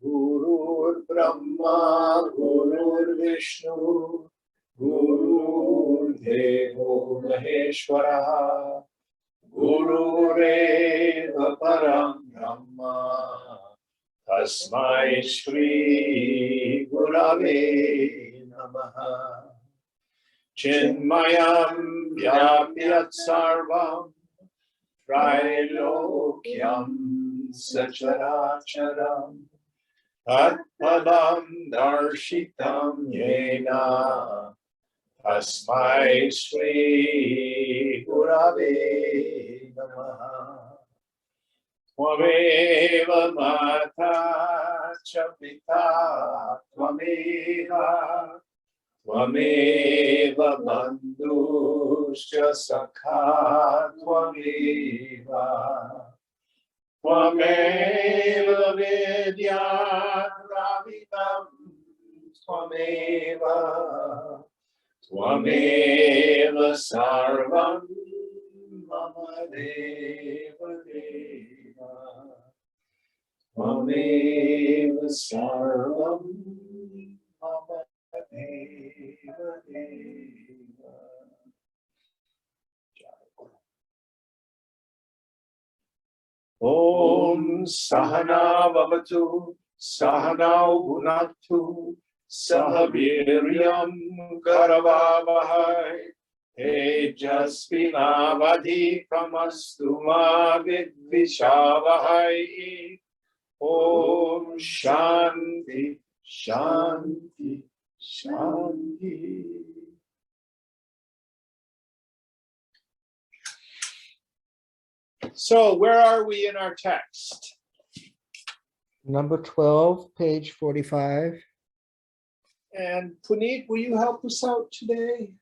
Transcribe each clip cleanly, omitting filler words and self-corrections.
Gurur Brahma, Gurur Vishnu, Gurur Devo Maheshwara, Gurureva Param Brahma, Tasmai Shri Gurave Namaha. Chinmayam Vyapyat Sarvam Trilokyam Sacharacharam Tatpadam Darshitam Yena Tasmai Shri Gurave Namaha. Tvameva Mata Cha Pita Tvameva Tvameva Bandhuscha Sakha Tvameva Tvameva Vidya Dravidam Tvameva Tvameva Sarvam Mama Deva Deva Tvameva Sarvam Mama Deva Deva. Om Sahana Vavatu Sahanau Bhunaktu Sahaviryam Karavavahai Tejasvinavadhi Kamastu Ma Vidvishavahai. Om Shanti Shanti Shanti. So where are we in our text? Number 12, page 45. And Puneet, will you help us out today?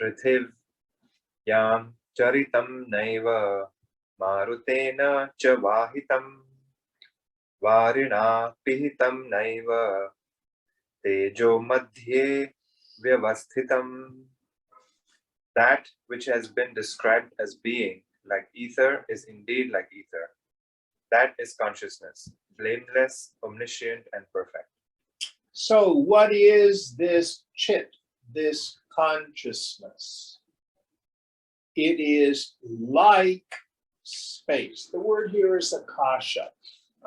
Prithivyam charitam naiva marutena cha vahitam varina pihitam naiva tejo madhye vyavasthitam. That which has been described as being like ether is indeed like ether. That is consciousness, blameless, omniscient, and perfect. So what is this chit, this consciousness? It is like space. The word here is akasha.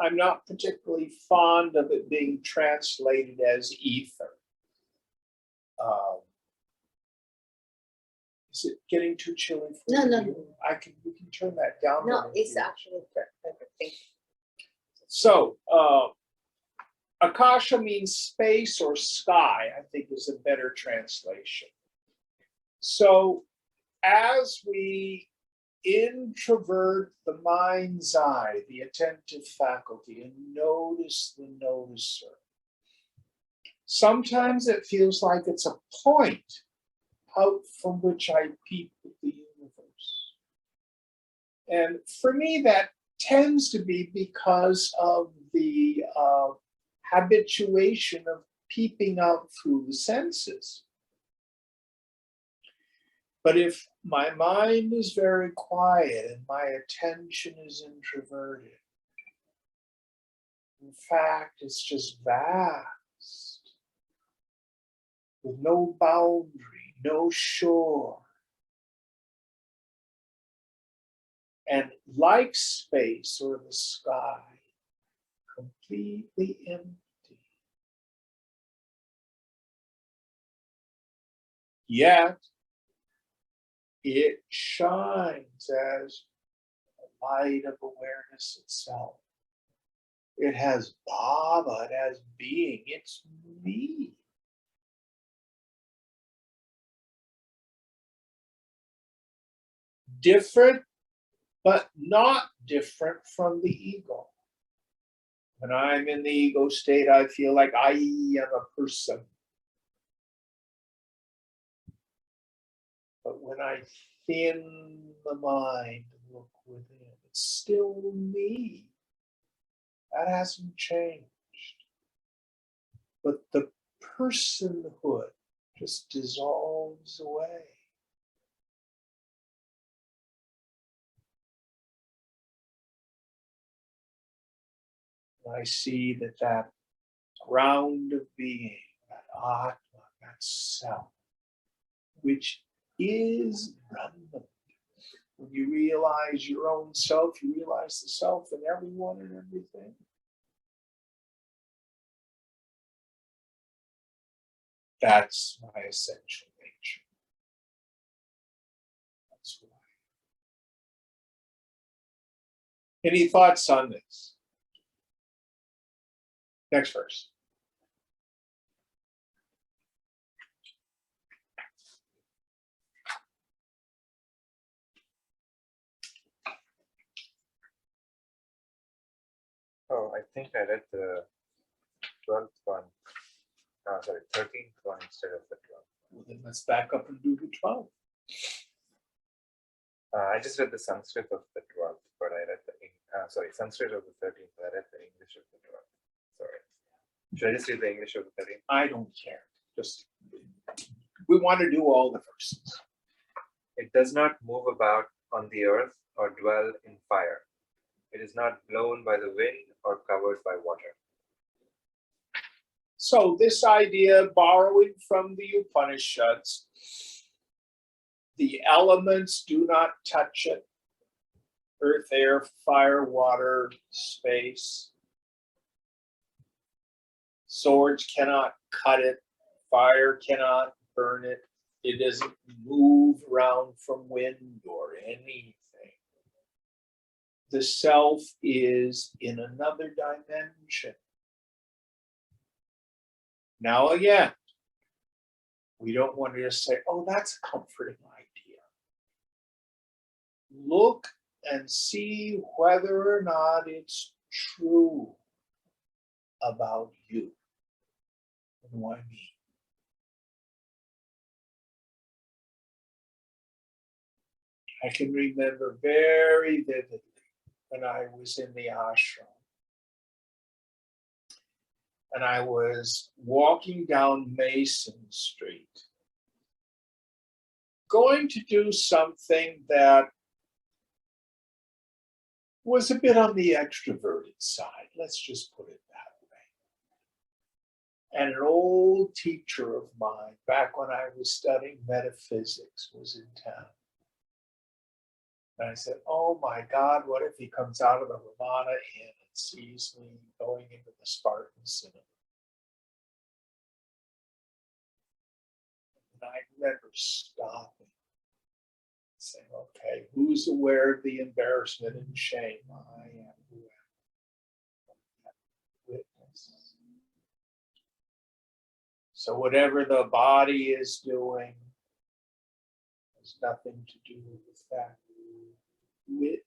I'm not particularly fond of it being translated as ether. Is it getting too chilly for you? No. We can turn that down. No, it's actually perfect. So akasha means space or sky, I think is a better translation. So as we introvert the mind's eye, the attentive faculty, and notice the noticer, sometimes it feels like it's a point out from which I peep at the universe. And for me, that tends to be because of the habituation of peeping out through the senses. But if my mind is very quiet and my attention is introverted, in fact, it's just vast, with no boundary, no shore. And like space or the sky, completely empty. Yet, it shines as the light of awareness itself. It has bhava, it has being, it's me. Different, but not different from the ego. When I'm in the ego state, I feel like I am a person. But when I thin the mind and look within, it's still me. That hasn't changed. But the personhood just dissolves away. I see that ground of being, that Atma, that self, which is Brahman. When you realize your own self, you realize the self in everyone and everything. That's my essential nature. That's why. Any thoughts on this? Next verse. Oh, I think I read the 12th one. Sorry, 13th one instead of the 12th. Well, then let's back up and do the 12. I just read the Sanskrit of the 12th, but I read the Sanskrit of the 13th, but I read the English of the 12th. Sorry. Should I just read the English of the 13th? I don't care. Just we want to do all the verses. It does not move about on the earth or dwell in fire. It is not blown by the wind or covered by water. So this idea, borrowing from the Upanishads, the elements do not touch it. Earth, air, fire, water, space. Swords cannot cut it. Fire cannot burn it. It doesn't move around from wind or anything. The self is in another dimension. Now again, we don't want to just say, oh, that's a comforting idea. Look and see whether or not it's true about you. And why me? I can remember very vividly when I was in the ashram. And I was walking down Mason Street, going to do something that was a bit on the extroverted side. Let's just put it that way. And an old teacher of mine, back when I was studying metaphysics, was in town. And I said, oh my God, what if he comes out of the Ramana Inn and sees me going into the Spartan cinema? And I remember stopping, saying, okay, who's aware of the embarrassment and shame I am who am witness? So whatever the body is doing has nothing to do with that witness.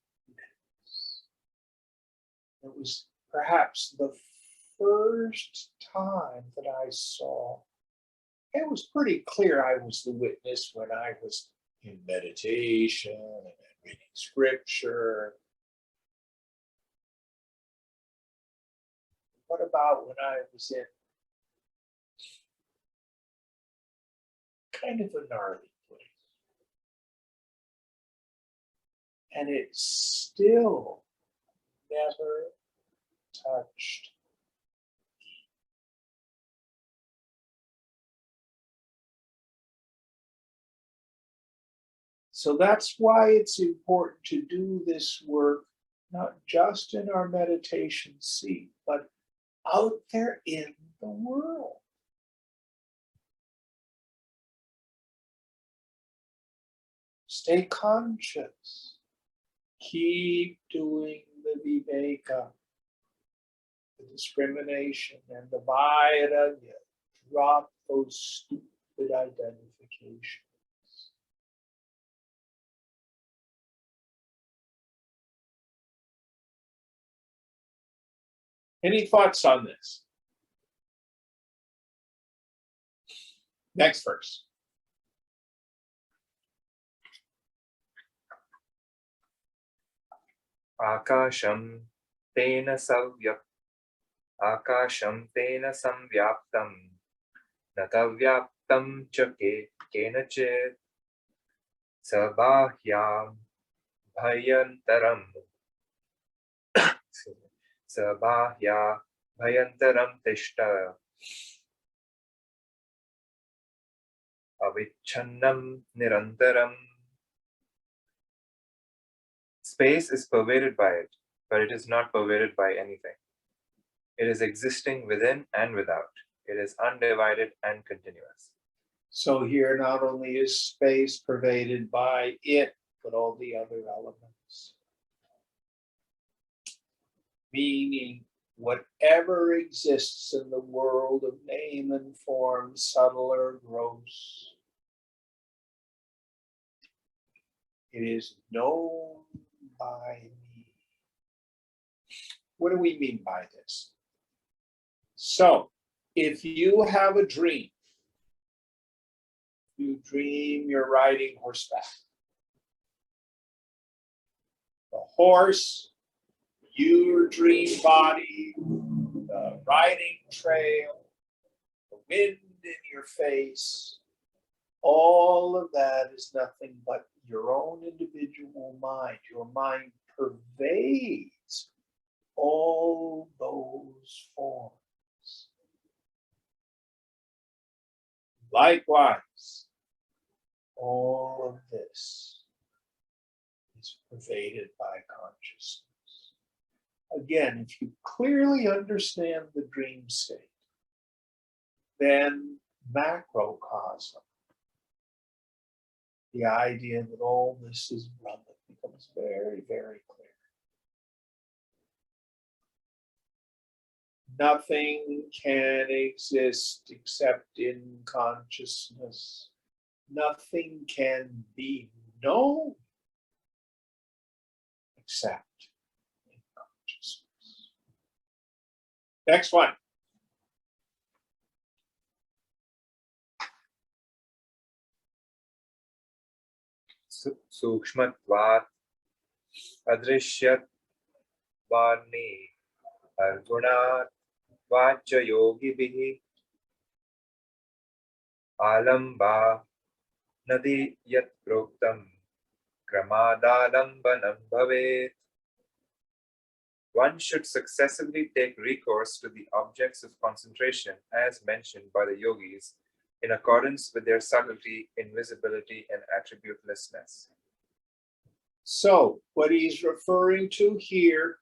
It was perhaps the first time that I saw. It was pretty clear I was the witness when I was in meditation and reading scripture. What about when I was in kind of a gnarly place? And it still never touched. So that's why it's important to do this work, not just in our meditation seat, but out there in the world. Stay conscious. Keep doing the viveka, the discrimination, and the vairagya. Drop those stupid identifications. Any thoughts on this? Next verse. Akasham tena samvyaptam natavyaptam cha kenachit sabahyam bhayantaram sabahya bhayantaram tishta avichannam nirantaram. Space is pervaded by it, but it is not pervaded by anything. It is existing within and without. It is undivided and continuous. So here not only is space pervaded by it, but all the other elements. Meaning whatever exists in the world of name and form, subtle or gross, it is known by me. What do we mean by this? So, if you have a dream, you dream you're riding horseback. The horse, your dream body, the riding trail, the wind in your face, all of that is nothing but your own individual mind. Your mind pervades all those forms. Likewise, all of this is pervaded by consciousness. Again, if you clearly understand the dream state, then macrocosm, the idea that all this is Brahman, becomes very, very clear. Nothing can exist except in consciousness. Nothing can be known except in consciousness. Next one. Sukshmatvat adrishyat varni argunat vacha yogi bihi alamba nadi yat proktam kramadalambanam bhavet. One should successively take recourse to the objects of concentration as mentioned by the yogis in accordance with their subtlety, invisibility, and attributelessness. So, what he's referring to here,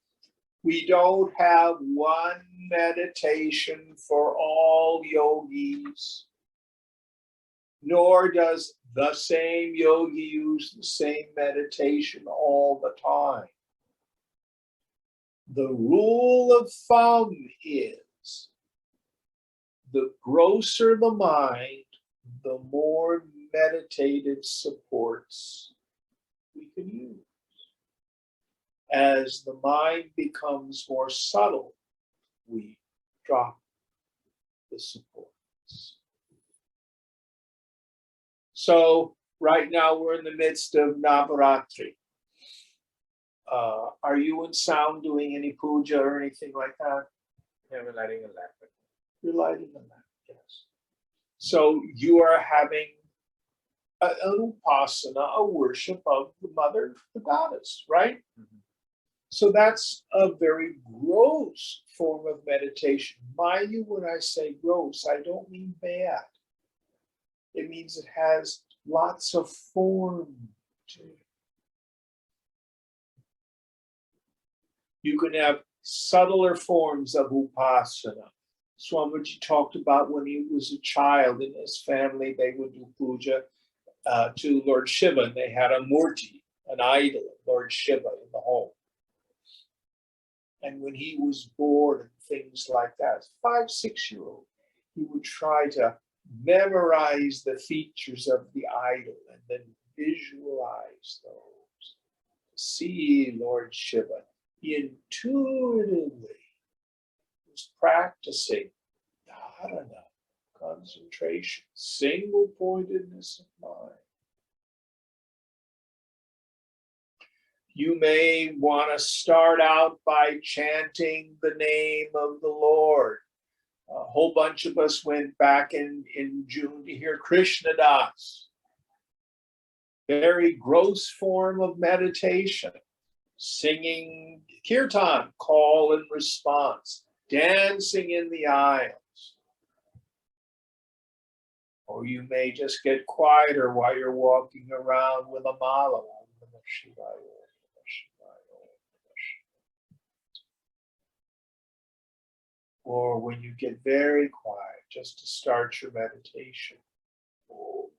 we don't have one meditation for all yogis, nor does the same yogi use the same meditation all the time. The rule of thumb is the grosser the mind, the more meditative supports we can use. As the mind becomes more subtle, we drop the supports. So right now we're in the midst of Navaratri. Are you in sound doing any puja or anything like that? Yeah, we're lighting a lamp. You're lighting a lamp, yes. So you are having an upasana, a worship of the mother, the goddess, right? Mm-hmm. So that's a very gross form of meditation. Mind you, when I say gross, I don't mean bad. It means it has lots of form to it. You can have subtler forms of upasana. Swamiji talked about when he was a child in his family, they would do puja to Lord Shiva, and they had a murti, an idol of Lord Shiva in the home. And when he was bored and things like that, 5-6-year-old, he would try to memorize the features of the idol and then visualize those. See Lord Shiva intuitively beings practicing dharana, concentration, single pointedness of mind. You may want to start out by chanting the name of the Lord. A whole bunch of us went back in June to hear Krishna Das. Very gross form of meditation. Singing kirtan, call and response. Dancing in the aisles. Or you may just get quieter while you're walking around with a mala. Or when you get very quiet, just to start your meditation. Oh,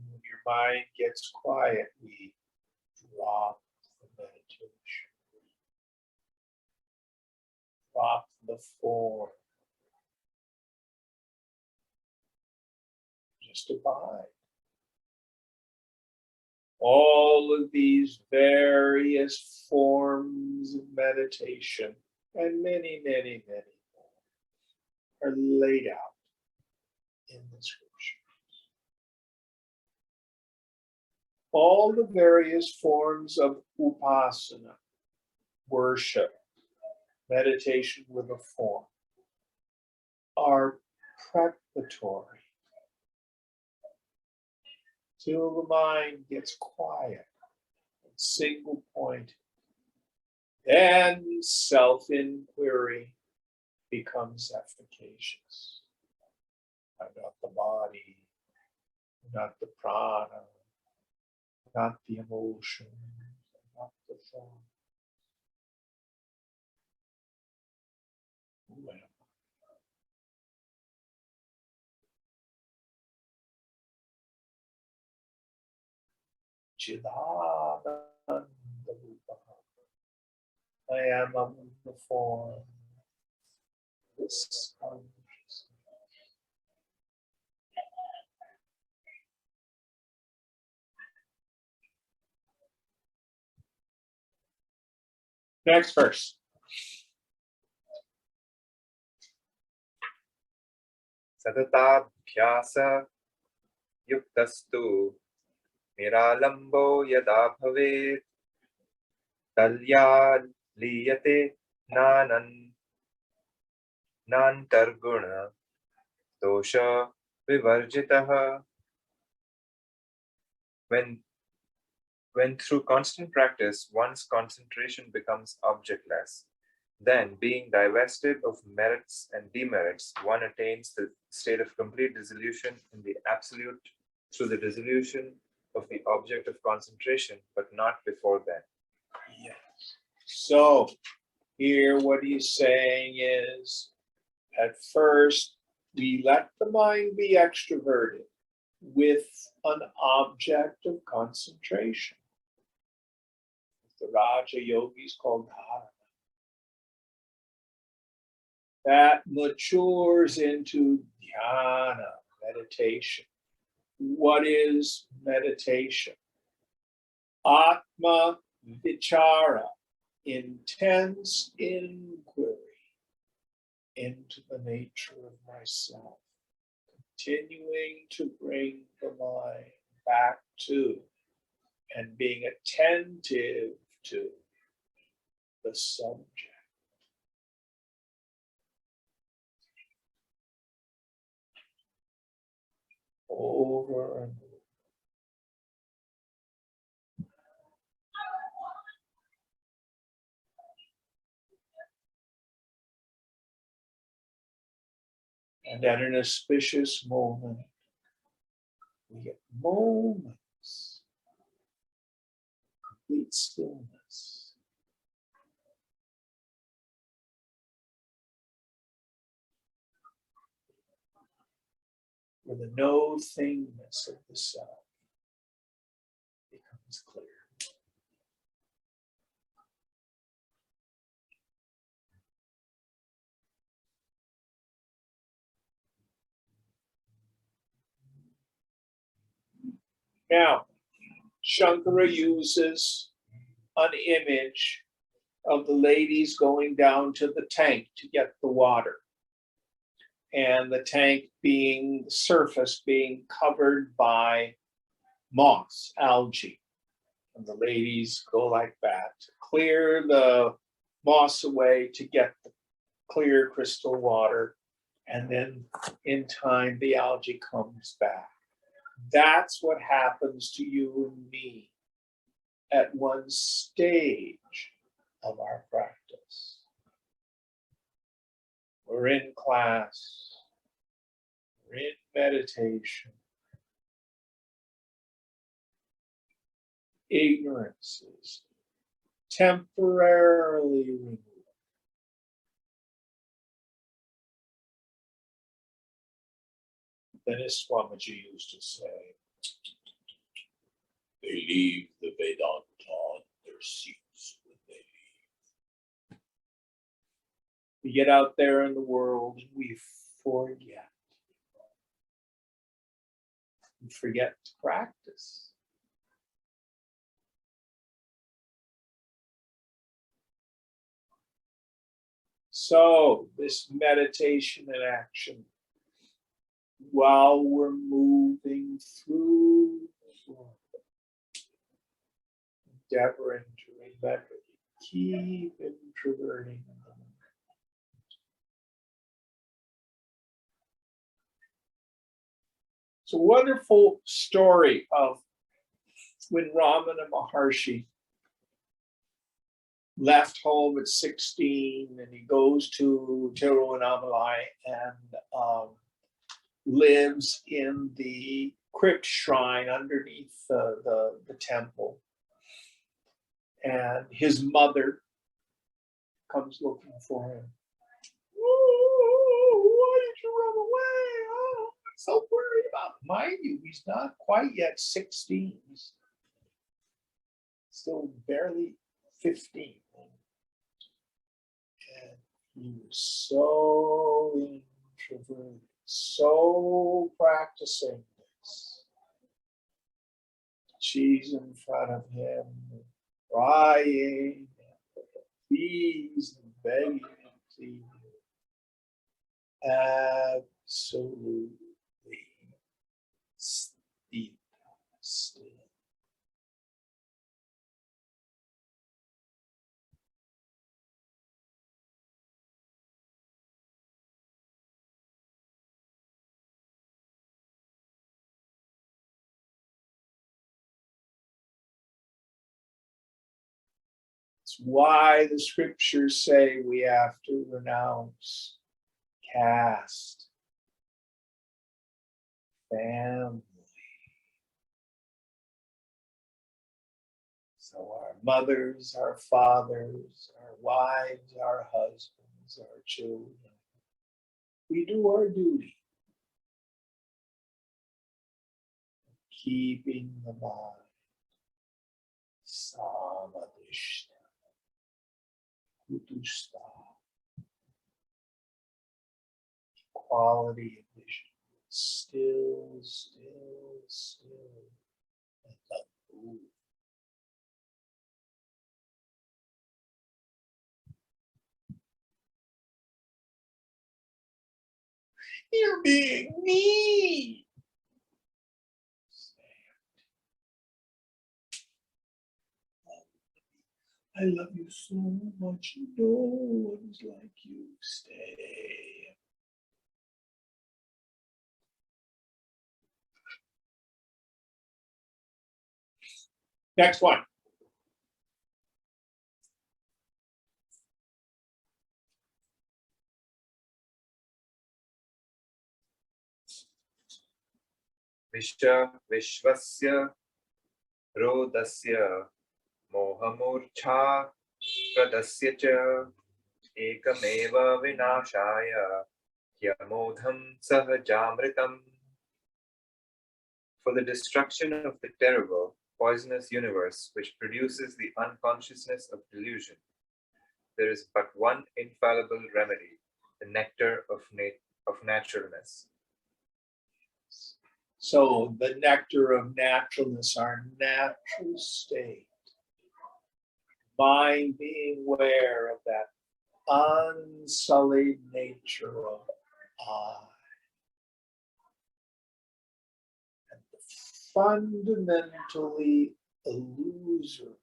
when your mind gets quiet, we drop the meditation. Drop the form. Just abide. All of these various forms of meditation, and many, many, many more, are laid out in the scripture. All the various forms of upasana, worship, meditation with a form, are preparatory till the mind gets quiet and single point. Then self-inquiry becomes efficacious. I'm not the body, not the prana, not the emotion, not the thought. Who am I? Chidhananda Rupa. I am among the form. This consciousness. Next verse. Satatabhyasa yuktastu niralambo yada bhavet talya liyate nantarguna dosha vivarjitaha. When through constant practice one's concentration becomes objectless, then being divested of merits and demerits, one attains the state of complete dissolution in the absolute through the dissolution of the object of concentration, but not before then. Yes. So here what he's saying is, at first we let the mind be extroverted with an object of concentration. The Raja Yogis called dharana. That matures into dhyana, meditation. What is meditation? Atma vichara, intense inquiry into the nature of myself, continuing to bring the mind back to and being attentive to the subject. Over and over. And at an auspicious moment, we get moments of complete stillness. Where the no-thingness of the self becomes clear. Now, Shankara uses an image of the ladies going down to the tank to get the water. And the tank being, the surface being covered by moss, algae. And the ladies go like that to clear the moss away to get the clear crystal water. And then in time, the algae comes back. That's what happens to you and me at one stage of our practice. We're in class, we're in meditation. Ignorance is temporarily removed. Then as Swamiji used to say, they leave the Vedanta on their seats when they leave. We get out there in the world and we forget. We forget to practice. So this meditation and action, while we're moving through the world, endeavoring to remember to keep introverting. It's a wonderful story of when Ramana Maharshi left home at 16 and he goes to Tiruvannamalai and lives in the crypt shrine underneath the temple. And his mother comes looking for him. Oh, why did you run away? Oh, I'm so worried about him. Mind you, he's not quite yet 16. He's still barely 15. And he was so introverted, so practicing this. She's in front of him, crying, please, and begging, please. Absolutely still. It's why the scriptures say we have to renounce caste, family. So our mothers, our fathers, our wives, our husbands, our children, we do our duty. Keeping the mind samadhishta, kutusta, quality of vision, still, and unmoved. You're being mean. I love you so much. No one's like you. Stay. Next one. Vishvasya rodasya mohamurcha pradasya cha ekameva vinashaya yamodham sahajamritam. For the destruction of the terrible, poisonous universe which produces the unconsciousness of delusion, there is but one infallible remedy, the nectar of naturalness. So the nectar of naturalness, our natural state, mind being aware of that unsullied nature of I. And the fundamentally illusory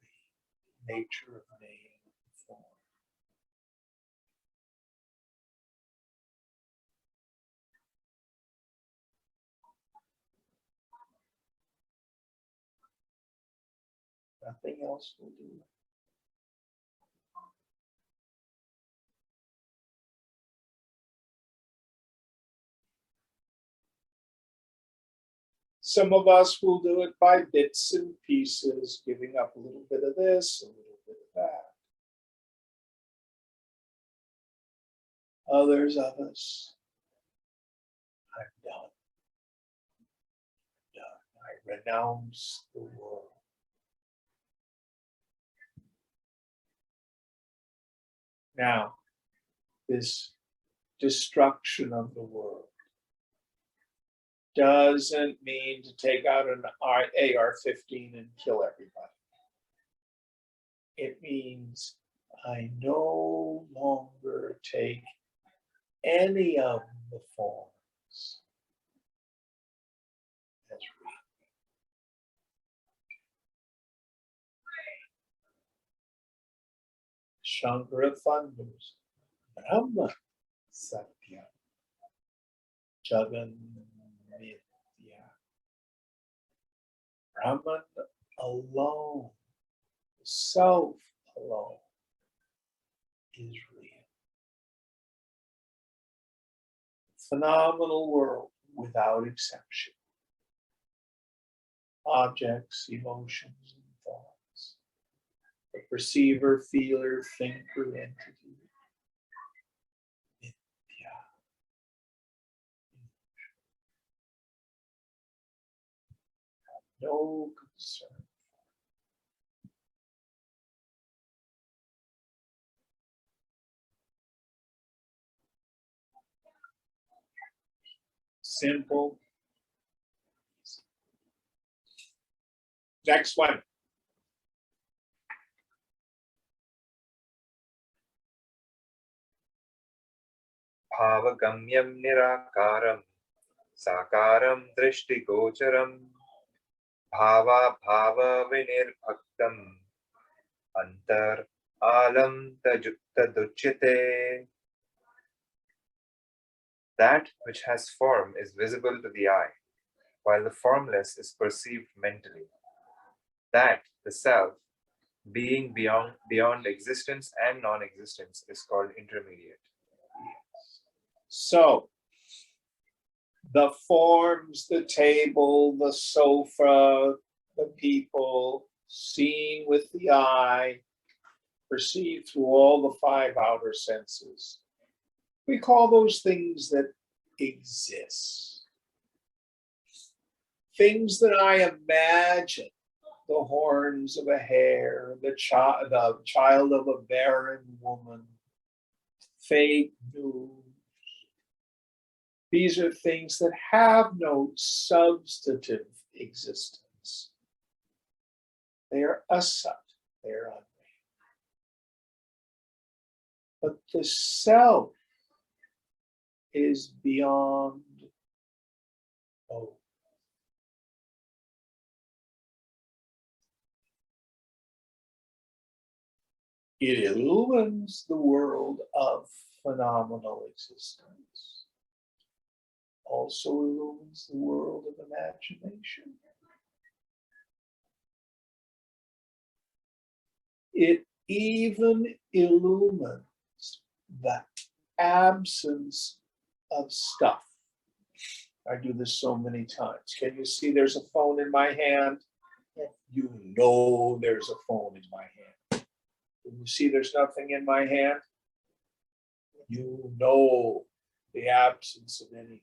nature of name and form. Nothing else will do it. Some of us will do it by bits and pieces, giving up a little bit of this, a little bit of that. Others of us, I'm done. I renounce the world. Now, this destruction of the world doesn't mean to take out an AR-15 and kill everybody. It means I no longer take any of the forms as real. Shankara thunders, Brahma Satya, Jagan Mithya. Brahman alone, self alone, is real. Phenomenal world without exception. Objects, emotions, and thoughts. The perceiver, feeler, thinker, entity. Mithya. No concern. Simple. Next one. Bhavagamyam nirakaram sakaram drishtigocharam bhava bhava vinirbhaktam antar alam taduchyate. That which has form is visible to the eye, while the formless is perceived mentally. That, the self, being beyond existence and non-existence, is called intermediate. So, the forms, the table, the sofa, the people, seen with the eye, perceived through all the five outer senses. We call those things that exist. Things that I imagine, the horns of a hare, the child of a barren woman, fake news. These are things that have no substantive existence. They are asat, they are unreal. But the self is beyond both. It illumines the world of phenomenal existence. Also illumines the world of imagination. It even illumines the absence of stuff. I do this so many times. Can you see there's a phone in my hand? You know there's a phone in my hand. Can you see there's nothing in my hand? You know the absence of anything.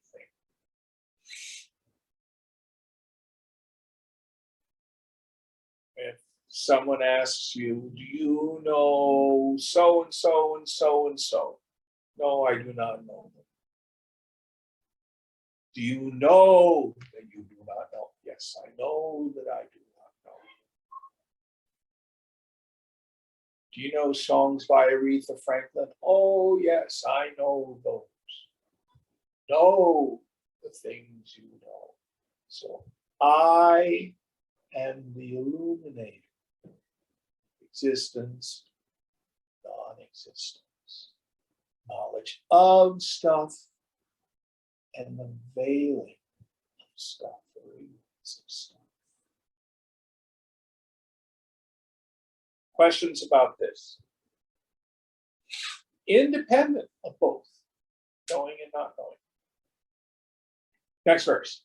If someone asks you, do you know so and so and so and so? No, I do not know them. Do you know that you do not know. Yes, I know that I do not know. Do you know songs by Aretha Franklin? Oh, yes, I know those. Know the things you know. So I am the illuminator. Existence, non-existence. Knowledge of stuff and the veiling of stuff, the radiance of stuff. Questions about this? Independent of both, knowing and not knowing. Next verse.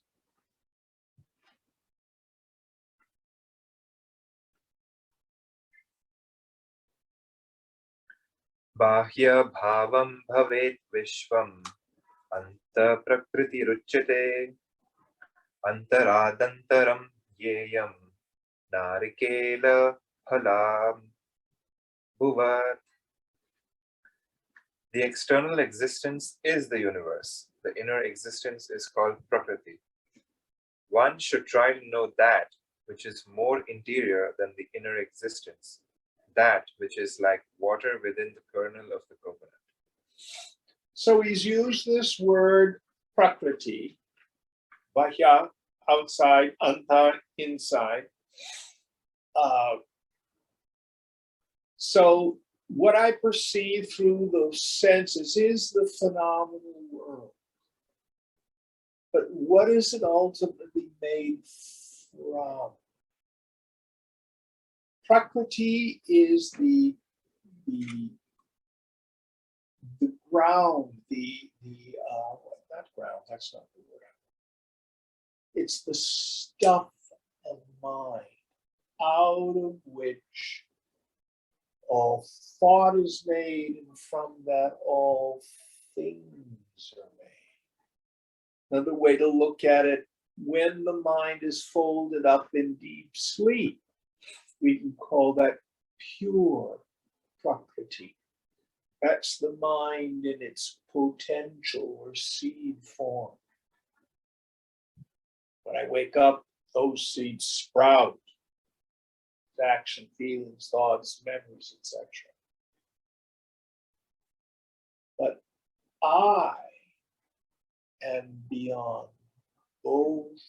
Bahya bhavam bhavet vishvam anta prakritiruchyate antaradantaram yeyam narikela phalam bhuvat. The external existence is the universe. The inner existence is called Prakriti. One should try to know that which is more interior than the inner existence, that which is like water within the kernel of the coconut. So he's used this word prakriti, bahya, outside, anta, inside. So what I perceive through those senses is the phenomenal world. But what is it ultimately made from? Prakriti is the ground, not ground, that's not the word. It's the stuff of mind out of which all thought is made, and from that all things are made. Another way to look at it, when the mind is folded up in deep sleep, we can call that pure prakriti. That's the mind in its potential or seed form. When I wake up, those seeds sprout. Action, feelings, thoughts, memories, etc. But I am beyond both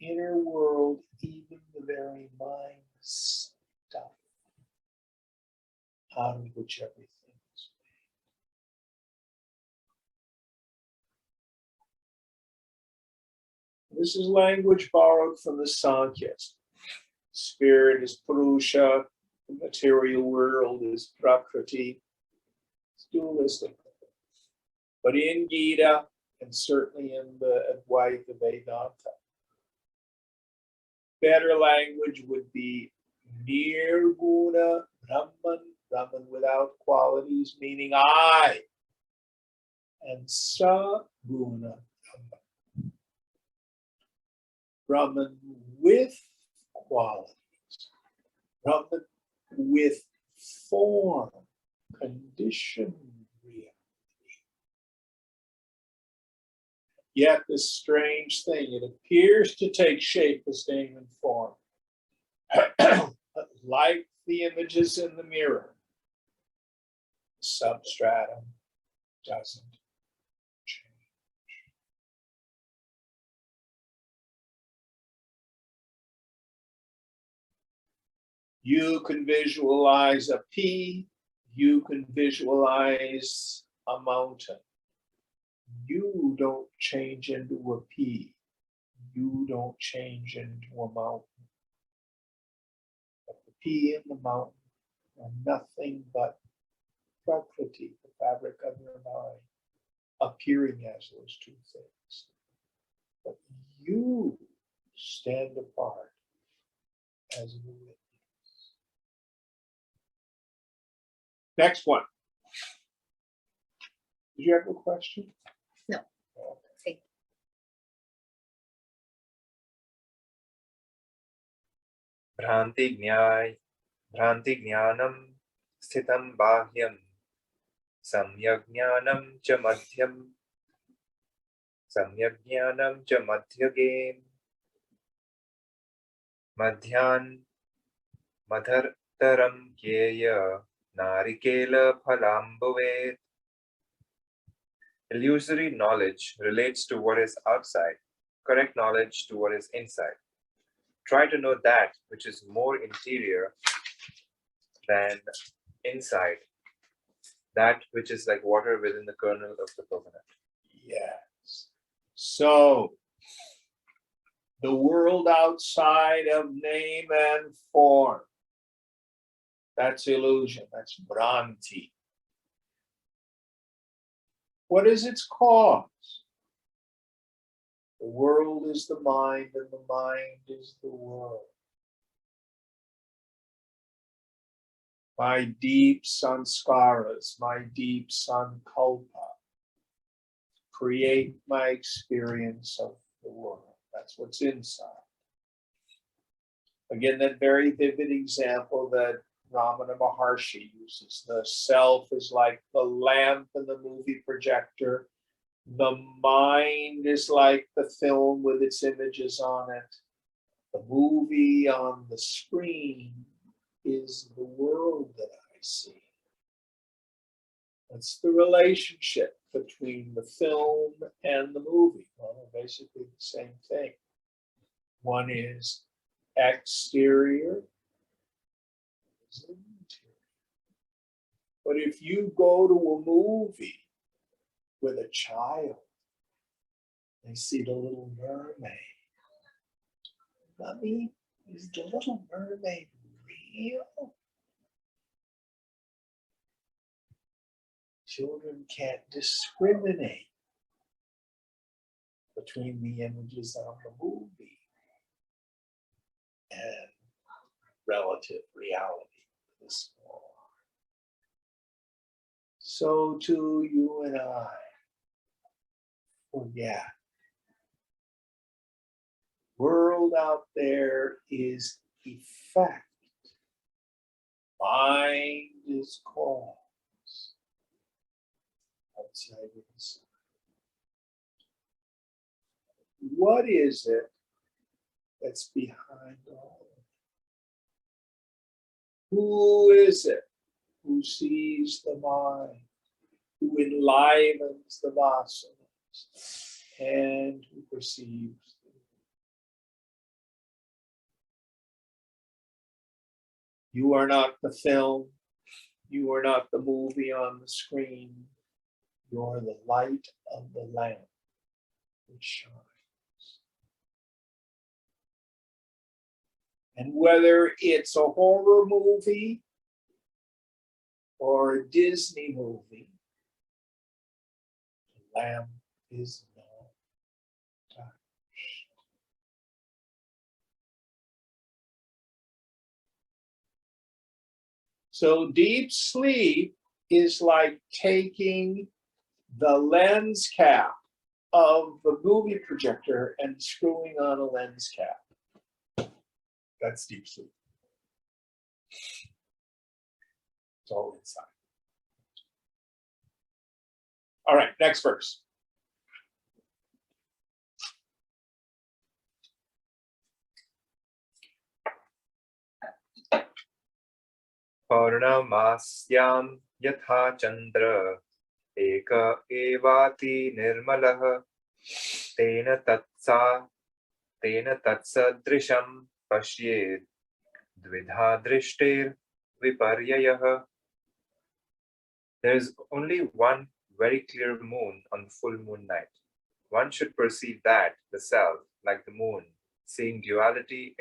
inner world, even the very mind stuff out of which everything is made. This is language borrowed from the Sankhya's. Spirit is Purusha, the material world is Prakriti. It's dualistic. But in Gita, and certainly in the Advaita Vedanta, better language would be Nirguna Brahman, Brahman without qualities, meaning I, and Saguna Brahman, Brahman with qualities, Brahman with form, conditioned reality. Yet this strange thing, it appears to take shape as name and form. But like the images in the mirror, the substratum doesn't change. You can visualize a pea, you can visualize a mountain. You don't change into a pea. You don't change into a mountain. But the pea and the mountain are nothing but Prakriti, the fabric of your mind, appearing as those two things. But you stand apart as a witness. Next one. Did you have a question? No. Okay. Bhranti jnanam sthitam bahyam samyak jnanam cha madhyam Samyak Jnanam cha Madhyagem Madhyan Madhartaram Kyeya Narikela Phalambavet. Illusory knowledge relates to what is outside, correct knowledge to what is inside. Try to know that which is more interior than inside, that which is like water within the kernel of the coconut. Yes. So, the world outside of name and form, that's illusion, that's Bhranti. What is its cause? The world is the mind, and the mind is the world. My deep sanskaras, my deep sankalpa create my experience of the world. That's what's inside. Again, that very vivid example that Ramana Maharshi uses. The self is like the lamp in the movie projector. The mind is like the film with its images on it. The movie on the screen is the world that I see. That's the relationship between the film and the movie. Well, they're basically the same thing. One is exterior, is interior. But if you go to a movie with a child, they see the Little Mermaid. Mommy, is the Little Mermaid real? Children can't discriminate between the images on the movie and relative reality. This world. So too you and I forget. World out there is effect. Mind is cause. Outside inside. What is it that's behind all of it? Who is it who sees the mind, who enlivens the vasanas, and who perceives the world? You are not the film, you are not the movie on the screen, you are the light of the lamp which shines. And whether it's a horror movie or a Disney movie, the lamp is not touched. So deep sleep is like taking the lens cap of the movie projector and screwing on a lens cap. That's deep sleep. It's all inside. All right, next verse. Purnamasyam yatha chandra eka evati nirmalah tena tatsadrisham pashyed dvidha drishtir viparyayah. There is only one very clear moon on full moon night. One should perceive that the self, like the moon, seeing duality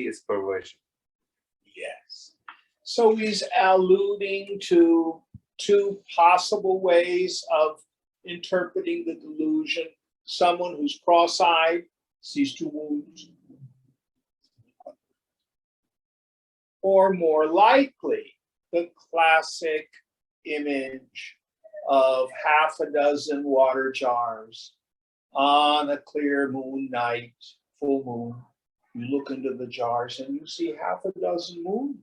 is perversion. Yes. So he's alluding to two possible ways of interpreting the delusion. Someone who's cross-eyed sees two wounds. Or more likely, the classic image of half a dozen water jars on a clear moon night, full moon. You look into the jars and you see half a dozen moons.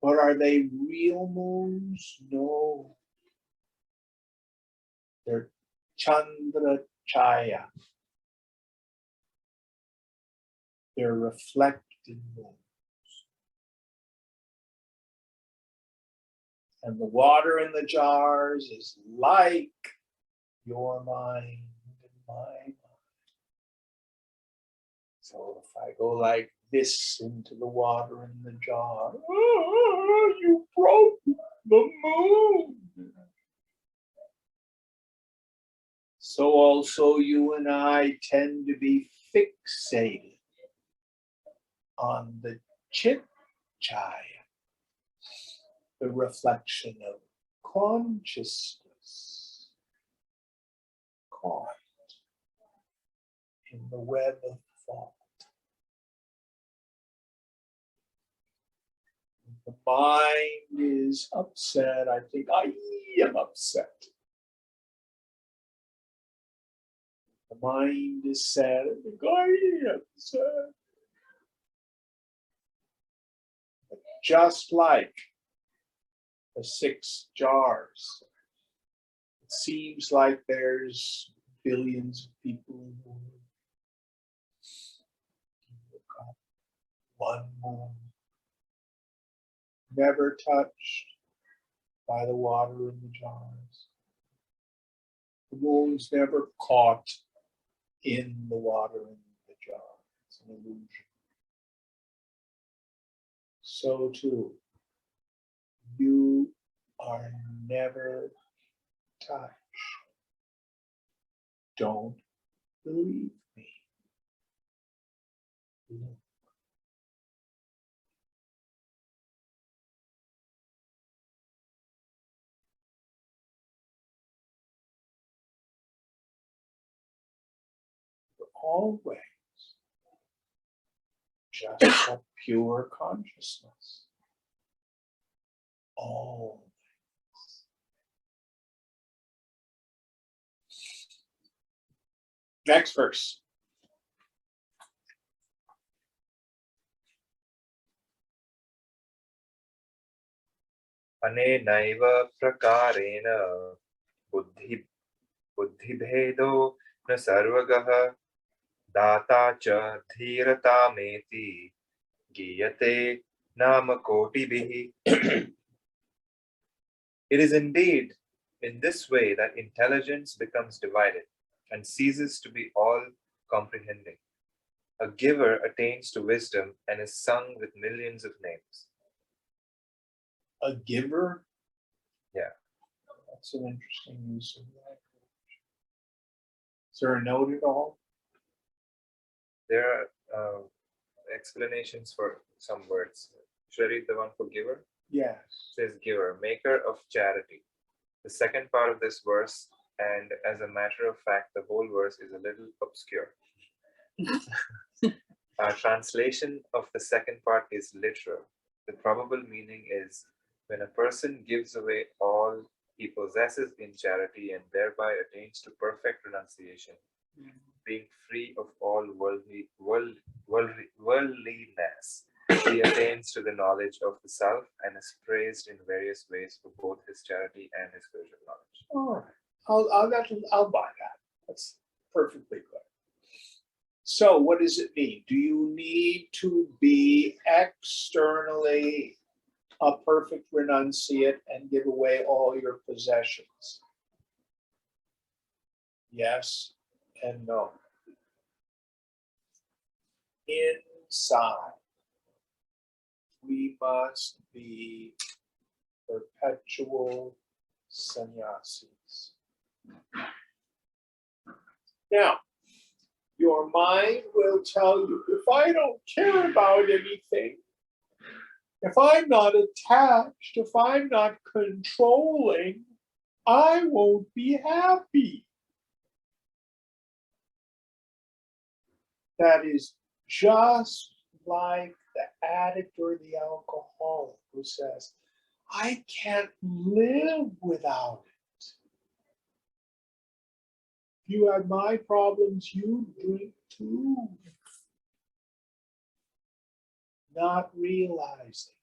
But are they real moons? No. They're Chandra Chaya. They're reflected moons. And the water in the jars is like your mind and my mind. So if I go like this into the water in the jar, oh, you broke the moon. So also you and I tend to be fixated on the Ch.2, the reflection of consciousness caught in the web of thought. The mind is upset. I think I am upset. The mind is sad. I think I am sad. But just like the 6 jars, it seems like there's billions of people in the world. One moon, never touched by the water in the jars. The moon's never caught in the water in the jar. It's an illusion. So too, you are never touched. Don't believe me. Look. Always just a pure consciousness. Always. Next verse. अनेनैव प्रकारेण बुद्धिभेदो न सर्वगः दाता च धीरतामेति गीयते नाम कोटिभिः. It is indeed in this way that intelligence becomes divided and ceases to be all-comprehending. A giver attains to wisdom and is sung with millions of names. A giver? Yeah. That's an interesting use of that. Is there a note at all? There are explanations for some words. Should I read the one for giver? Yes. It says giver, maker of charity. The second part of this verse, and as a matter of fact, the whole verse is a little obscure. Our translation of the second part is literal. The probable meaning is when a person gives away all he possesses in charity and thereby attains to perfect renunciation, being free of all worldliness, he attains to the knowledge of the self and is praised in various ways for both his charity and his spiritual knowledge. All right. I'll buy that. That's perfectly good. So what does it mean? Do you need to be externally a perfect renunciate and give away all your possessions? Yes and no. Inside, we must be perpetual sannyasis. Now, your mind will tell you, if I don't care about anything, if I'm not attached, if I'm not controlling, I won't be happy. That is just like the addict or the alcoholic who says, I can't live without it. If you had my problems, you drink too. Not realizing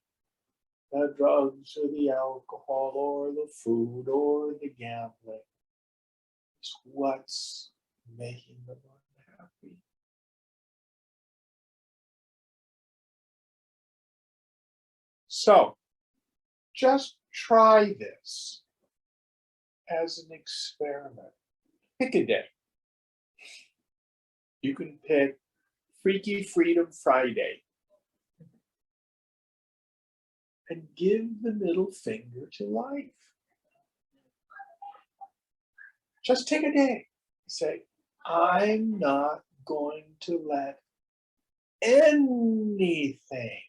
the drugs or the alcohol or the food or the gambling is what's making them unhappy. So just try this as an experiment. Pick a day. You can pick Freaky Freedom Friday and give the middle finger to life. Just take a day. Say, I'm not going to let anything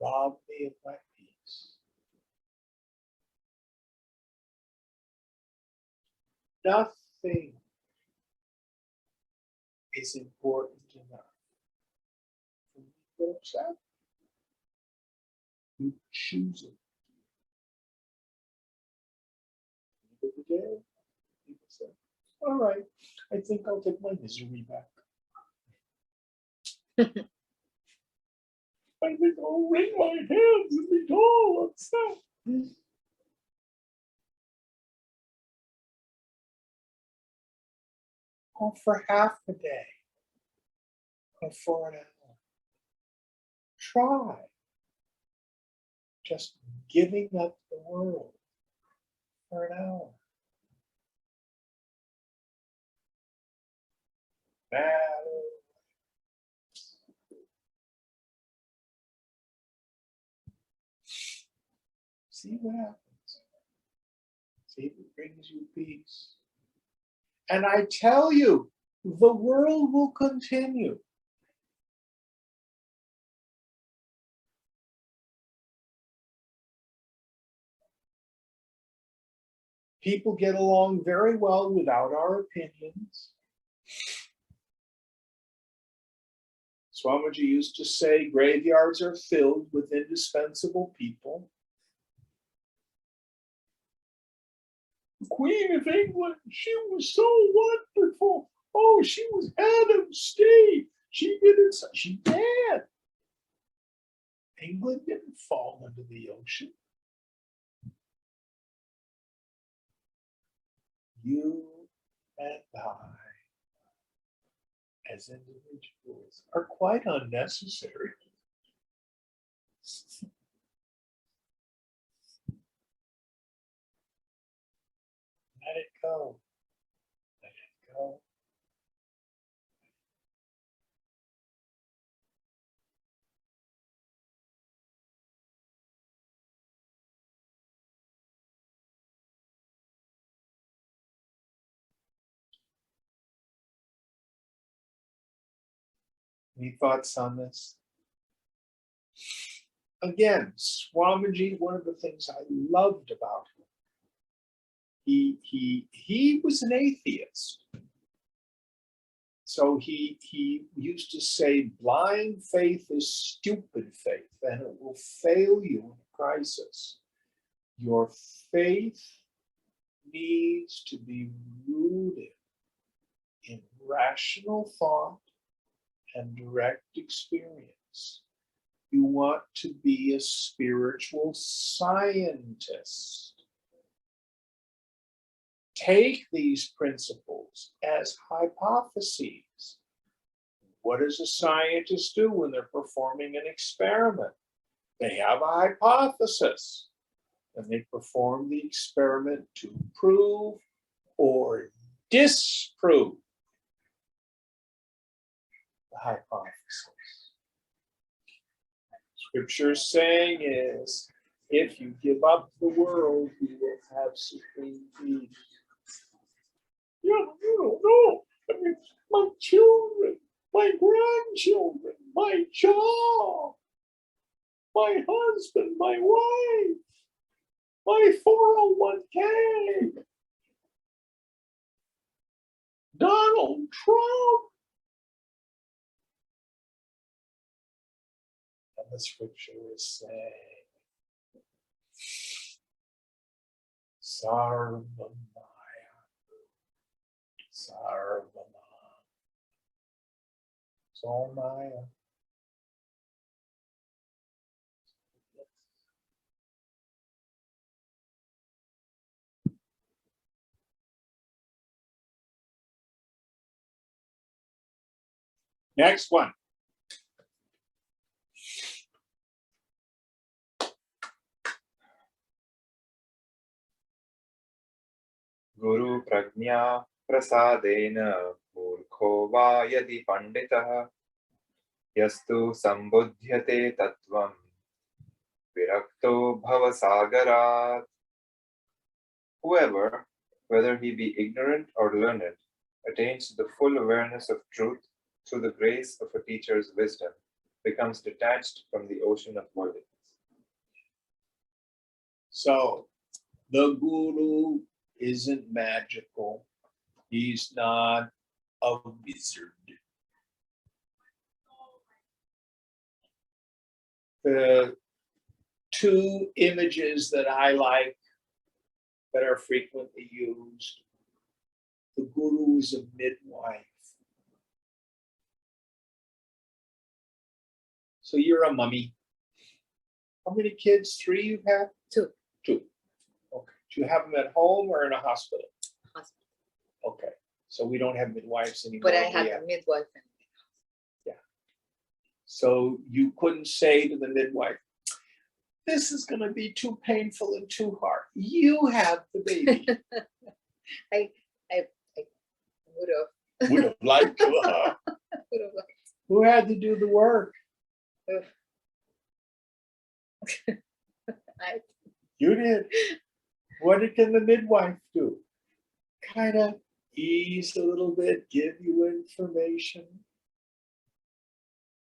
rob me of my peace. Nothing is important enough for me to accept. You choose it. End of the day, people say, all right, I think I'll take my misery back. I think I'll wring my hands and be all upset. Or for half a day, or for an hour. Try just giving up the world for an hour. See what happens. See if it brings you peace. And I tell you, the world will continue. People get along very well without our opinions. Swamiji used to say graveyards are filled with indispensable people. The Queen of England, she was so wonderful. Oh, she was head of state. She did it. She did. England didn't fall into the ocean. You and I, as individuals, are quite unnecessary. Let it go. Let it go. Any thoughts on this? Again, Swamiji, one of the things I loved about him, he was an atheist. So he used to say, blind faith is stupid faith, and it will fail you in a crisis. Your faith needs to be rooted in rational thought and direct experience. You want to be a spiritual scientist. Take these principles as hypotheses. What does a scientist do when they're performing an experiment? They have a hypothesis, and they perform the experiment to prove or disprove the hypothesis. Scripture's saying is, if you give up the world, you will have supreme peace. Yeah, you don't know. I mean, my children, my grandchildren, my job, my husband, my wife, my 401k, Donald Trump. And the scripture is saying, Sarvamaya, Sarvama. It's all Maya. Next one. Guru prajna prasadena murkho va yadi panditah yastu sambudhyate tattvam virakto bhavasagarat. Whoever, whether he be ignorant or learned, attains to the full awareness of truth through the grace of a teacher's wisdom, becomes detached from the ocean of worldliness. So the guru isn't magical. He's not a wizard. The two images that I like that are frequently used, the guru is a midwife. So you're a mummy. How many kids? 3 you have? 2. 2. Okay. Do you have them at home or in a hospital? Hospital. Okay. So we don't have midwives anymore. But I We have a midwife. So you couldn't say to the midwife, this is going to be too painful and too hard. You have the baby. I would have. Would have liked to. Would have liked. Who had to do the work? You did. What can the midwife do? Kind of ease a little bit, give you information.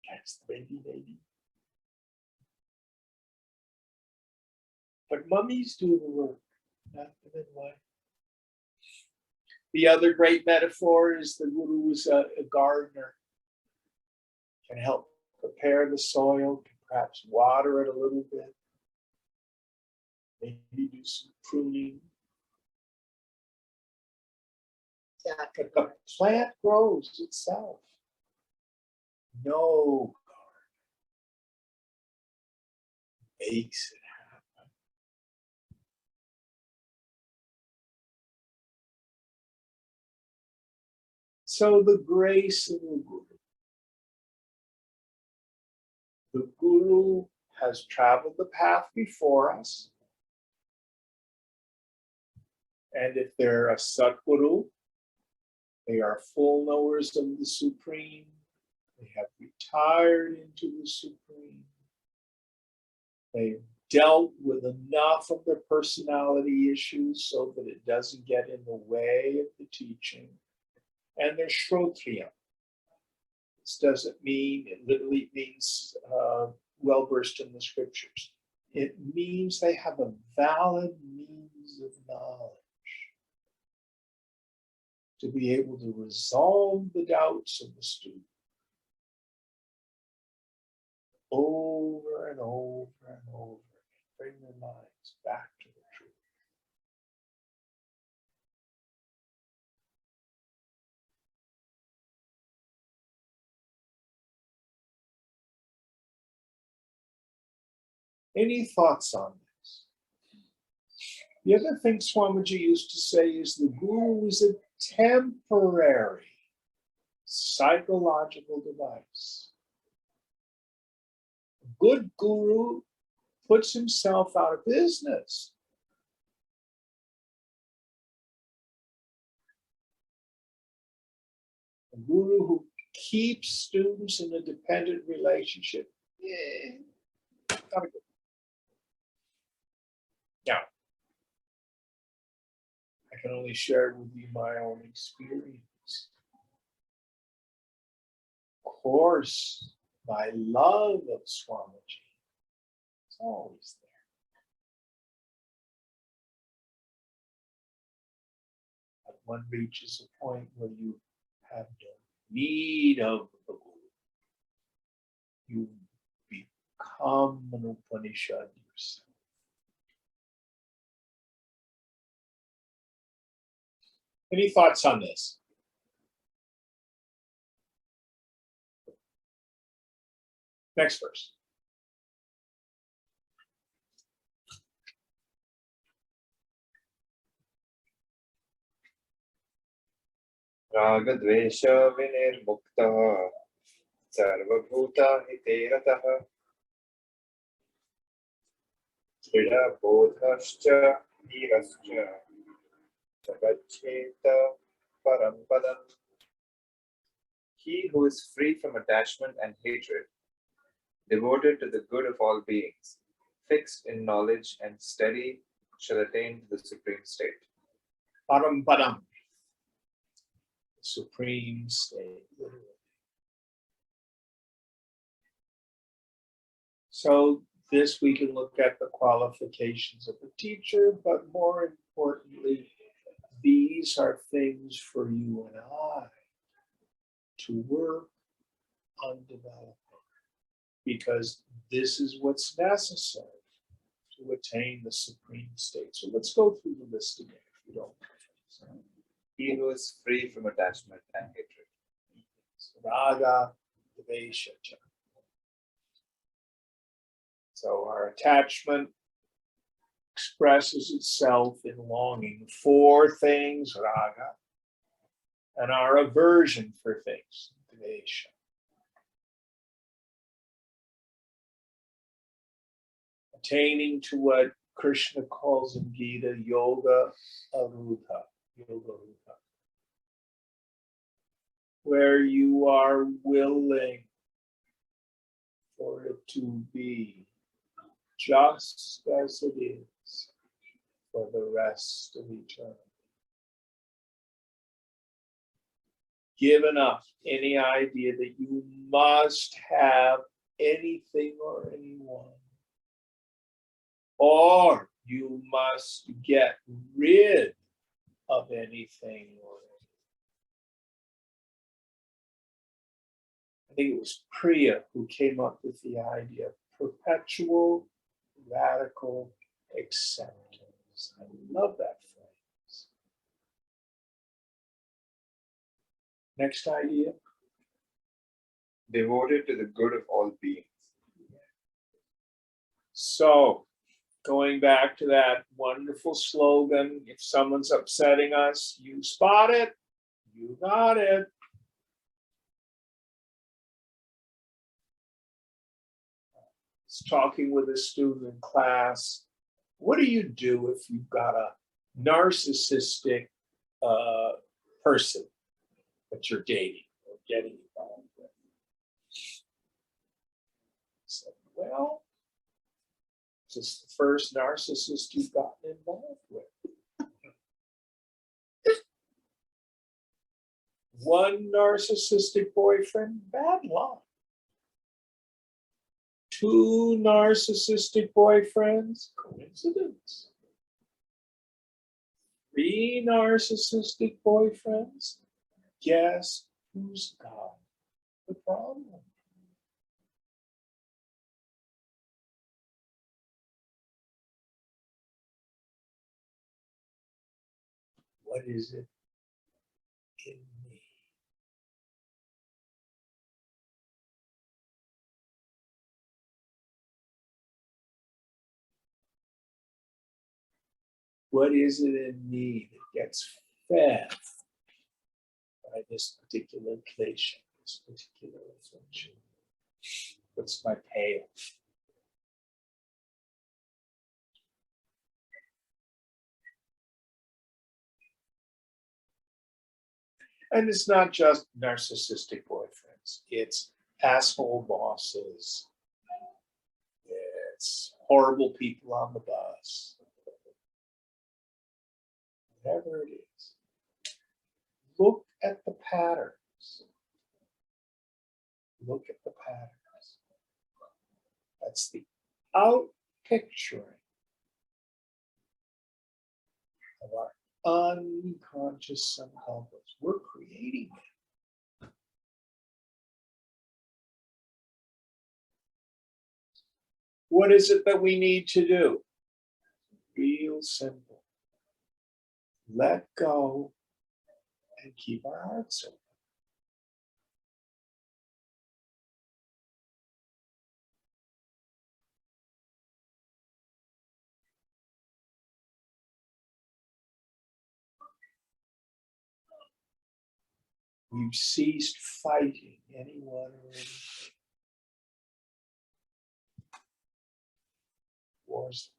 That's the baby. But mummies do the work, not the midwife. The other great metaphor is the guru is a gardener. Can help prepare the soil, can perhaps water it a little bit. Maybe do some pruning. But the plant grows itself. No gardener makes it happen. So the grace of the guru. The guru has traveled the path before us. And if they're a Satguru, they are full knowers of the Supreme. They have retired into the Supreme. They've dealt with enough of their personality issues so that it doesn't get in the way of the teaching. And they're Shrotriya. This doesn't mean, it literally means well versed in the scriptures. It means they have a valid means of knowledge to be able to resolve the doubts of the student over and over and over, bring their minds back to the truth. Any thoughts on this? The other thing Swamiji used to say is the guru is a temporary psychological device. A good guru puts himself out of business. A guru who keeps students in a dependent relationship, not a good. Now, I can only share with you my own experience. Of course, my love of Swamiji is always there. But one reaches a point where you have no need of the guru. You become an Upanishad yourself. Any thoughts on this? Next verse. Ragadvesha vinirmuktah Sarvabhuta hiteratah Dhrida bodhascha dhirascha Sagacheta parampadam. He who is free from attachment and hatred, devoted to the good of all beings, fixed in knowledge and steady, shall attain to the supreme state. Parampadam, supreme state. So this we can look at the qualifications of the teacher, but more importantly, these are things for you and I to work on developing, because this is what's necessary to attain the supreme state. So let's go through the list again, if you don't mind. He who is free from attachment and hatred. Raga, Dvesha. So our attachment expresses itself in longing for things, raga, and our aversion for things, dvesha. Attaining to what Krishna calls in Gita yoga avadhuta, where you are willing for it to be just as it is for the rest of eternity. Given up any idea that you must have anything or anyone, or you must get rid of anything or anyone. I think it was Priya who came up with the idea of perpetual radical acceptance. I love that phrase. Next idea. Devoted to the good of all beings. So, going back to that wonderful slogan, if someone's upsetting us, you spot it, you got it. I was talking with a student in class. What do you do if you've got a narcissistic person that you're dating or getting involved with? I said, well, is this the first narcissist you've gotten involved with? One narcissistic boyfriend, bad luck. 2 narcissistic boyfriends, coincidence. 3 narcissistic boyfriends, guess who's got the problem? What is it in me? What is it in me that gets fed by this particular klesha, this particular affliction? What's my payoff? And it's not just narcissistic boyfriends. It's asshole bosses. It's horrible people on the bus. Whatever it is. Look at the patterns. Look at the patterns. That's the out picturing of our unconscious sankalpas. We're creating it. What is it that we need to do? Real simple. Let go and keep our hearts open. We've ceased fighting anyone or anything. Wars.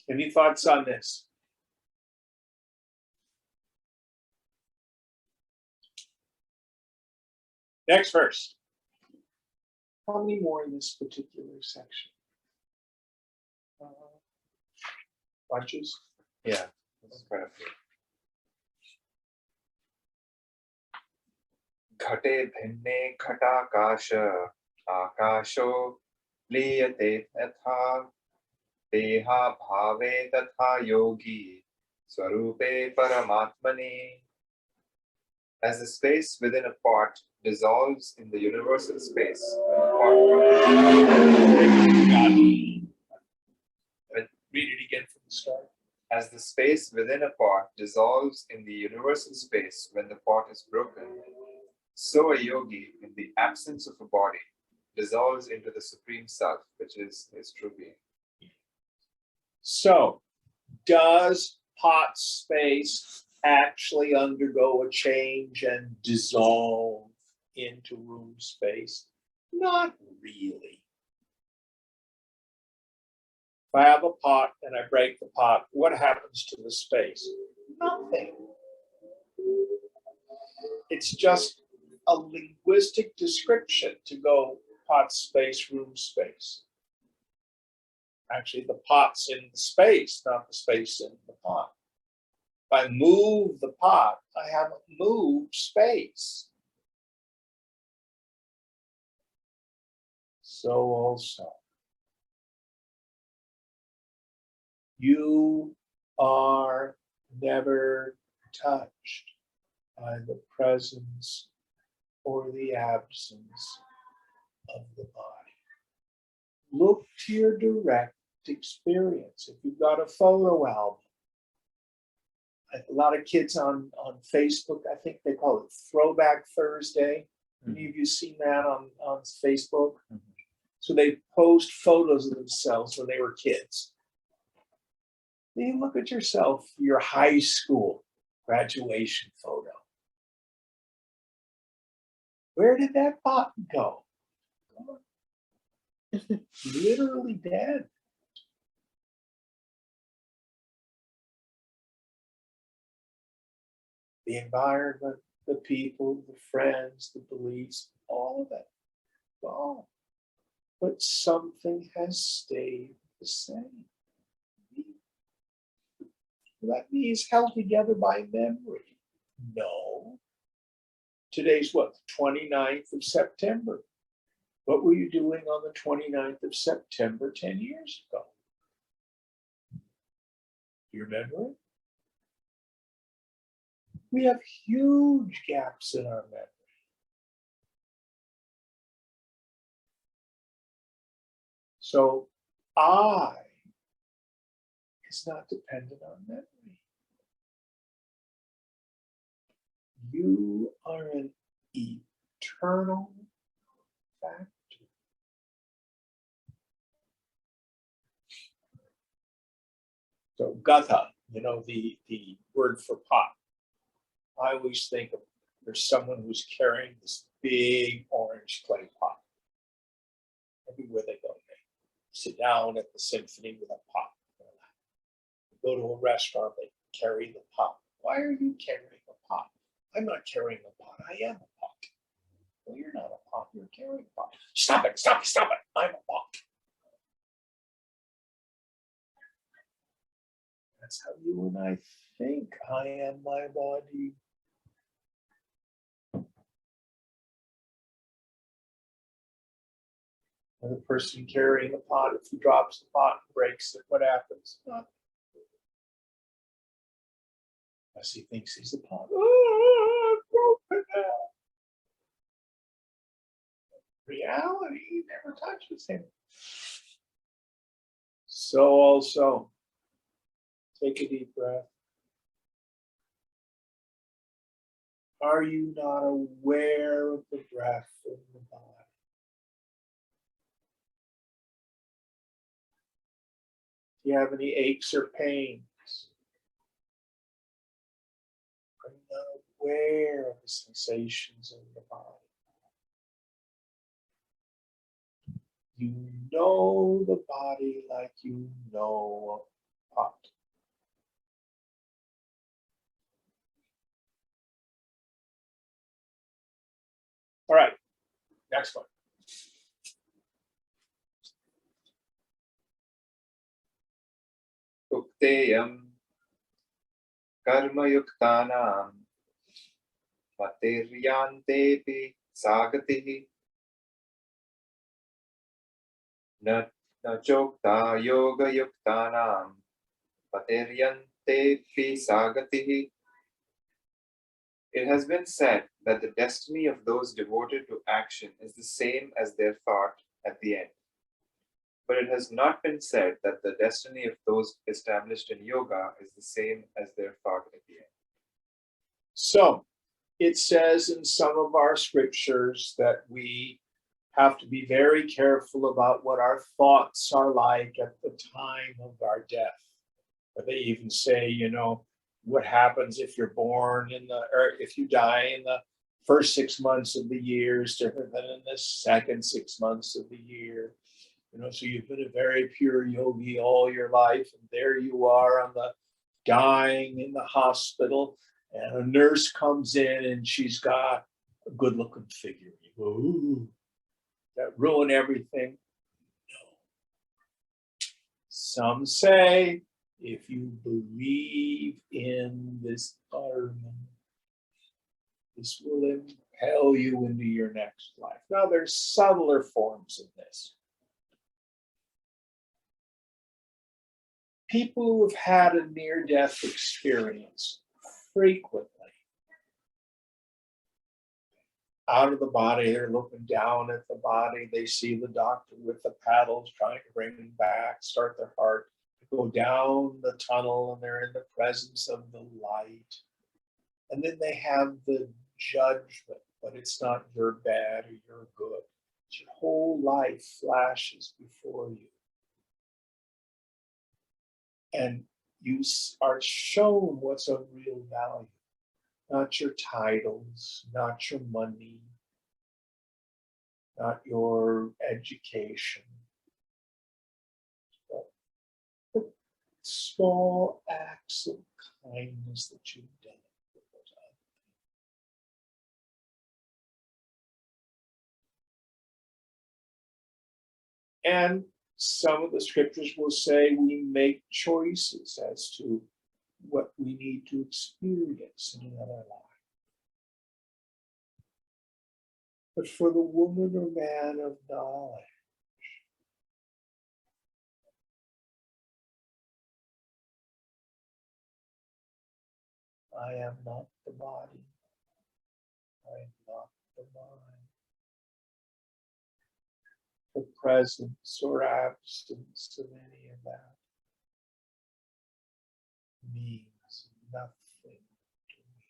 Any thoughts on this? Next verse. How many more in this particular section? Bunches? Yeah, that's quite a few. घटे भिन्ने घटाकाश आकाशो लीयते तथा देहा भावे तथा योगी स्वरूपे परमात्मने. As the space within a pot dissolves in the universal space, Read it again from the start. as the space within a pot dissolves in the universal space when the pot is broken, so a yogi, in the absence of a body, dissolves into the Supreme Self, which is his true being. So, does pot space actually undergo a change and dissolve into room space? Not really. If I have a pot and I break the pot, what happens to the space? Nothing. It's just a linguistic description to go pot space, room space. Actually, the pot's in the space, not the space in the pot. If I move the pot, I haven't moved space. So also, you are never touched by the presence or the absence of the body. Look to your direct experience. If you've got a photo album, a lot of kids on Facebook, I think they call it Throwback Thursday. Any of you seen that on Facebook? Mhm. So they post photos of themselves when they were kids. Then you look at yourself, your high school graduation photo. Where did that pot go? Literally dead. The environment, the people, the friends, the beliefs, all of it gone. But something has stayed the same. That means held together by memory. No. Today's what? The 29th of September. What were you doing on the 29th of September 10 years ago? Do you remember it? We have huge gaps in our memory. So I is not dependent on memory. You are an eternal factor. So gatha, the word for pot. I always think of there's someone who's carrying this big orange clay pot. Everywhere they go, they sit down at the symphony with a pot. Go to a restaurant, they carry the pot. Why are you carrying a pot? I'm not carrying a pot. I am a pot. Well, you're not a pot. You're carrying a pot. Stop it. Stop it. Stop it. I'm a pot. That's how you and I think. I am my body. And the person carrying the pot, if he drops the pot and breaks it, what happens? Nothing. Unless he thinks he's a pot. Oh, broken now. Reality never touches him. So also, take a deep breath. Are you not aware of the breath in the body? you have any aches or pains? Are you not aware of the sensations in the body? You know the body like you know a pot. All right, next one. Ukteyam karma yuktanam matiryantepi sagatihi na chokta yoga yuktanam matiryantepi sagatihi. It has been said that the destiny of those devoted to action is the same as their thought at the end. But it has not been said that the destiny of those established in yoga is the same as their thought at the end. So it says in some of our scriptures that we have to be very careful about what our thoughts are like at the time of our death. Or they even say, you know, what happens if you're born or if you die in the first 6 months of the year is different than in the second 6 months of the year. You know, so you've been a very pure yogi all your life, and there you are on the dying in the hospital, and a nurse comes in and she's got a good-looking figure. You go, ooh, that ruin everything? No. Some say, if you believe in this dharma, this will impel you into your next life. Now, there's subtler forms of this. People who have had a near-death experience frequently, out of the body, they're looking down at the body, they see the doctor with the paddles trying to bring them back, start their heart, go down the tunnel, and they're in the presence of the light. And then they have the judgment, but it's not you're bad or you're good. Your whole life flashes before you. And you are shown what's of real value, not your titles, not your money, not your education, but the small acts of kindness that you've done. And some of the scriptures will say we make choices as to what we need to experience in another life. But for the woman or man of knowledge, I am not the body. I am not the mind. The presence or absence of any of that means nothing to me.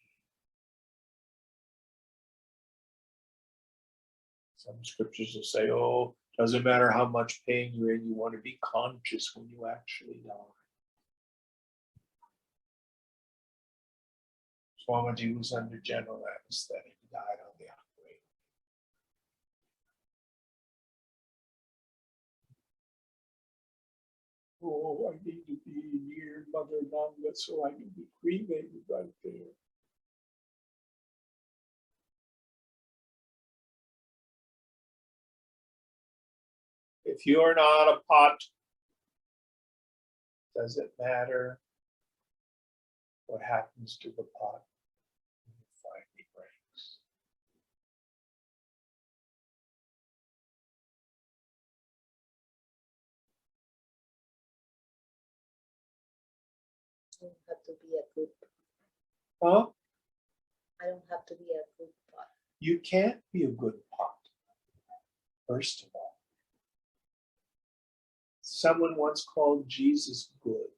Some scriptures will say, oh, doesn't matter how much pain you're in, you want to be conscious when you actually die. Swamiji was under general anesthetic, he died on the operating. Oh, I need to be near Mother Nanga so I can be cremated right there. If you're not a pot, does it matter what happens to the pot when it finally breaks? I don't have to be a good. Huh? I don't have to be a good pot. You can't be a good pot, first of all. Someone once called Jesus good.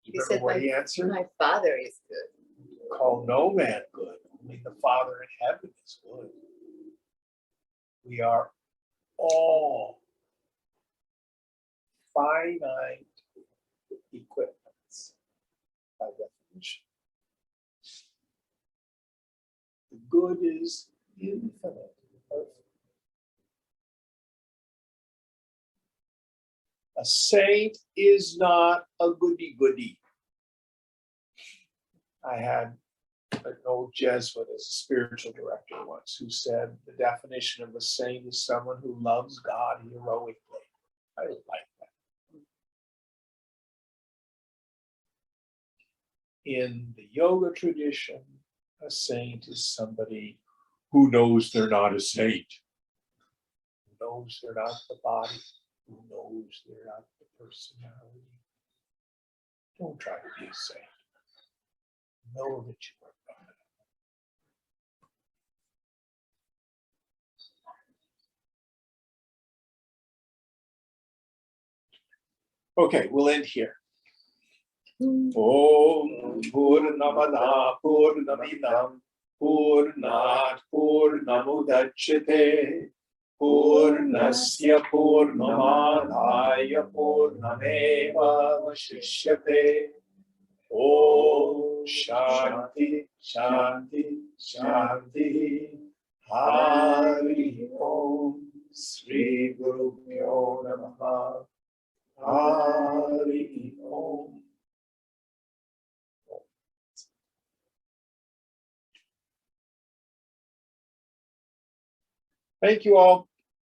You remember what he answered? My father is good. Call no man good, only the Father in heaven is good. We are all finite equipments by definition. The good is infinite, perfect. A saint is not a goody-goody. I had an old Jesuit as a spiritual director once who said the definition of a saint is someone who loves God heroically. I like that. In the yoga tradition, a saint is somebody who knows they're not a saint, who knows they're not the body, who knows they're not the personality. Don't try to be a saint. Know that you are God. Okay, we'll end here. Om Purnamada Purnamidam Purnat Purnamudachyate Purnasya Purnamadaya Purnameva Vashishyate. Om Shanti Shanti Shanti Hari Om Sri Gurubhyo Namaha Hari Om. Thank you all.